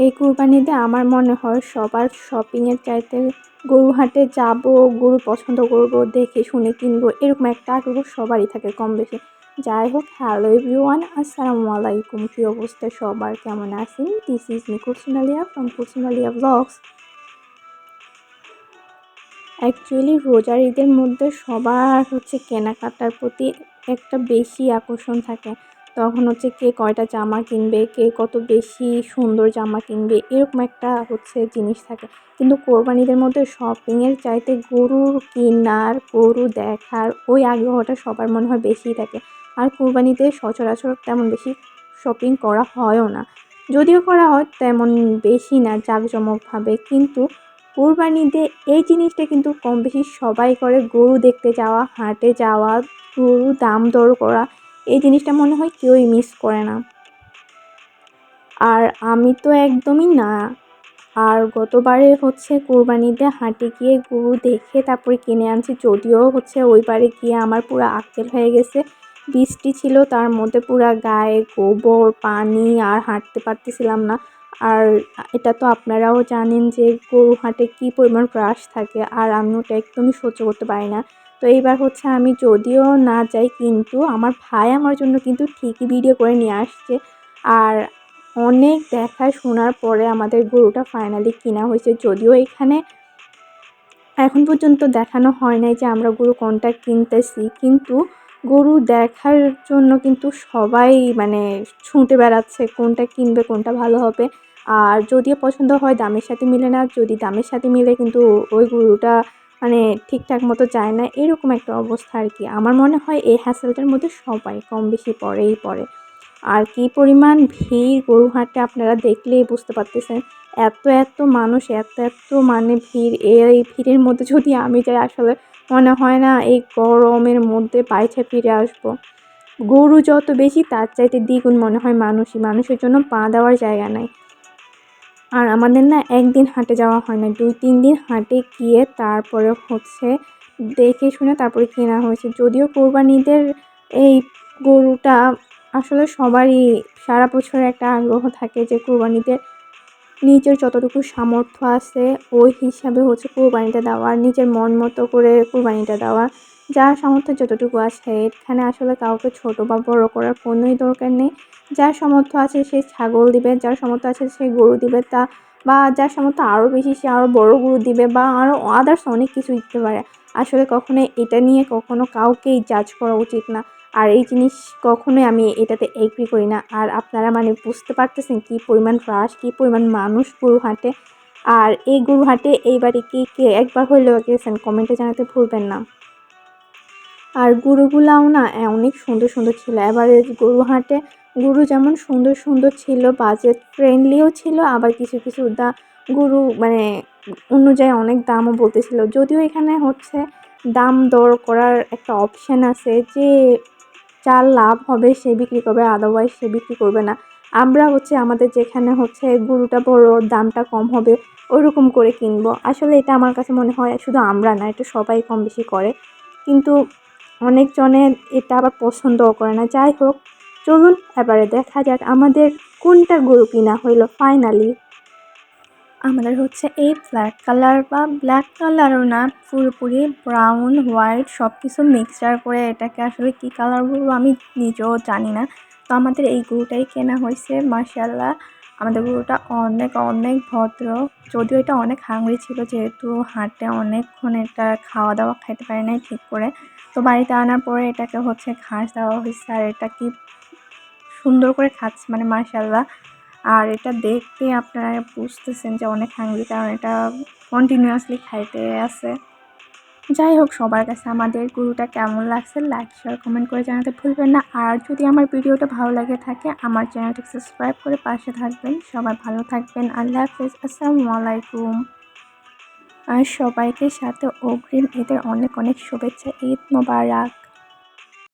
এই কুরবানিতে আমার মনে হয় সবার শপিংয়ের চাইতে গরু হাটে যাব, গরু পছন্দ করব, দেখে শুনে কিনবো, এরকম একটা আগ্রহ সবারই থাকে কম বেশি। যাই হোক, হ্যালো এভরিওয়ান, আসসালামু আলাইকুম। কি অবস্থা সবার, কেমন আছেন? This is me Kulsum Aliya from Kulsum Aliya blogs. Actually রোজার ঈদের মধ্যে সবার কেনাকাটার প্রতি একটা বেশি আকর্ষণ থাকে। তখন কে কয়টা জামা কিনবে, কে কত বেশি সুন্দর জামা কিনবে, এরকম একটা জিনিস থাকে। কিন্তু কোরবানি ঈদের মধ্যে শপিংয়ের চাইতে গরুর কেনার, গরু দেখার ওই আগ্রহটা সবার মনে হয় বেশিই থাকে। আর কোরবানিতে সচরাচর তেমন বেশি শপিং করা হয়ও না, যদিও করা হয় তেমন বেশি না জাঁকজমকভাবে। কিন্তু কোরবানিতে এই জিনিসটা কিন্তু কম বেশি সবাই করে, গরু দেখতে যাওয়া, হাটে যাওয়া, গরু দাম দর করা, এই জিনিসটা মনে হয় কেউই মিস করে না। আর আমি তো একদমই না। আর গতবারে কোরবানিতে হাটে গিয়ে গরু দেখে তারপরে কিনে আনছি, যদিও ওইবারে গিয়ে আমার পুরো আক্কেল হয়ে গেছে। বৃষ্টি ছিল, তার মধ্যে পুরা গায়ে গোবর পানি, আর হাঁটতে পারতেছিলাম না। আর এটা তো আপনারাও জানেন যে গরু হাটে কী পরিমাণ রাশ থাকে, আর আমি ওটা একদমই সহ্য করতে পারি না। তো এইবার আমি যদিও না যাই, কিন্তু আমার ভাই আমার জন্য কিন্তু ঠিকই ভিডিও করে নিয়ে আসছে। আর অনেক দেখা শোনার পরে আমাদের গরুটা ফাইনালি কিনা হয়েছে। যদিও এখানে এখন পর্যন্ত দেখানো হয় নাই যে আমরা গরু কোনটা কিনতেছি, কিন্তু গরু দেখার জন্য কিন্তু সবাই ছুটে বেড়াচ্ছে কোনটা কিনবে, কোনটা ভালো হবে। আর যদিও পছন্দ হয়, দামের সাথে মিলে না, যদি দামের সাথে মিলে কিন্তু ওই গরুটা ঠিকঠাক মতো যায় না, এরকম একটা অবস্থা আর কি। আমার মনে হয় এই হ্যাসেলটার মধ্যে সবাই কম বেশি পড়ে। আর কি পরিমাণ ভিড় গরু হাটে আপনারা দেখলেই বুঝতে পারতেছেন। এত মানুষ, এত ভিড়। এই ভিড়ের মধ্যে যদি আমি যাই, আসলে মনে হয় না এই গরমের মধ্যে বাইরে ফিরে আসব। গরু যত বেশি তার চাইতে দ্বিগুণ মনে হয় মানুষের জন্য পা দেওয়ার জায়গা নাই। আর আমাদের না একদিন হাটে যাওয়া হয় না, 2-3 দিন হাটে গিয়ে তারপরে দেখে শুনে তারপরে কেনা হয়েছে। যদিও কোরবানিদের এই গরুটা আসলে সবারই সারা বছর একটা আগ্রহ থাকে যে কোরবানিতে নিজের যতটুকু সামর্থ্য আছে ওই হিসাবে কোরবানিটা দেওয়ার, নিজের মন মতো করে কোরবানিটা দেওয়ার। যার সামর্থ্য যতটুকু আছে, এখানে আসলে কাউকে ছোট বা বড় করার কোনোই দরকার নেই। যার সামর্থ্য আছে সে ছাগল দিবে, যার সামর্থ্য আছে সে গরু দিবে, বা যার সামর্থ্য আরও বেশি সে আরও বড় গরু দিবে, বা আরও আদার্স অনেক কিছু দিতে পারে। আসলে কখনো এটা নিয়ে কখনো কাউকেই জাজ করা উচিত না। আর এই জিনিস কখনোই আমি এটাতে এগ্রি করি না। আর আপনারা বুঝতে পারতেছেন কী পরিমাণ রাশ, কী পরিমাণ মানুষ গরু হাটে। আর এই গরু হাটে এইবারে কে একবার হইলেও গেছেন, কমেন্টে জানাতে ভুলবেন না। আর গরুগুলাও না অনেক সুন্দর সুন্দর ছিল। এবারে গরু হাটে গরু যেমন সুন্দর সুন্দর ছিল, বাজেট ফ্রেন্ডলিও ছিল, আবার কিছু কিছু গরু অনুযায়ী অনেক দামও বলতেছিল। যদিও এখানে দাম দর করার একটা অপশান আছে, যে যার লাভ হবে সে বিক্রি করবে, আদারওয়াইজ সে বিক্রি করবে না। আমরা আমাদের যেখানে গরুটা বড়, দামটা কম হবে, ওইরকম করে কিনবো। আসলে এটা আমার কাছে মনে হয় শুধু আমরা না, এটা সবাই কম বেশি করে, কিন্তু অনেকজনের এটা আবার পছন্দও করে না। যাই হোক, চলুন এবারে দেখা যাক আমাদের কোনটা গরু কিনা হইলো ফাইনালি। আমাদের এই ব্ল্যাক কালার, বা ব্ল্যাক কালারও না, পুরোপুরি ব্রাউন হোয়াইট সব কিছু মিক্সচার করে এটাকে আসলে কী কালার বলবো আমি নিজেও জানি না। তো আমাদের এই গরুটাই কেনা হয়েছে। মাশাআল্লাহ, আমাদের গরুটা অনেক অনেক ভদ্র। যদিও এটা অনেক হাংরি ছিল, যেহেতু হাটে অনেকক্ষণ এটা খাওয়া দাওয়া খাইতে পারে নাই ঠিক করে। তো বাড়িতে আনার পরে এটাকে ঘাস দেওয়া হয়েছে, আর এটা কি সুন্দর করে খাচ্ছে, মাশাআল্লাহ। আর এটা দেখতে আপনারা বুঝতেছেন যে অনেক হাংরি, কারণ এটা কন্টিনিউয়াসলি খাইতে আছে। যাই হোক, সবার কাছে আমাদের গরুটা কেমন লাগছে লাইক শেয়ার কমেন্ট করে জানাতে ভুলবেন না। আর যদি আমার ভিডিওটা ভালো লাগে থাকে, আমার চ্যানেলটি সাবস্ক্রাইব করে পাশে থাকবেন। সবাই ভালো থাকবেন। আল্লাহ হাফেজ, আসসালামু আলাইকুম। আর সবাইকে সাথে অগ্রিম ঈদের অনেক অনেক শুভেচ্ছা। ঈদ মোবারক।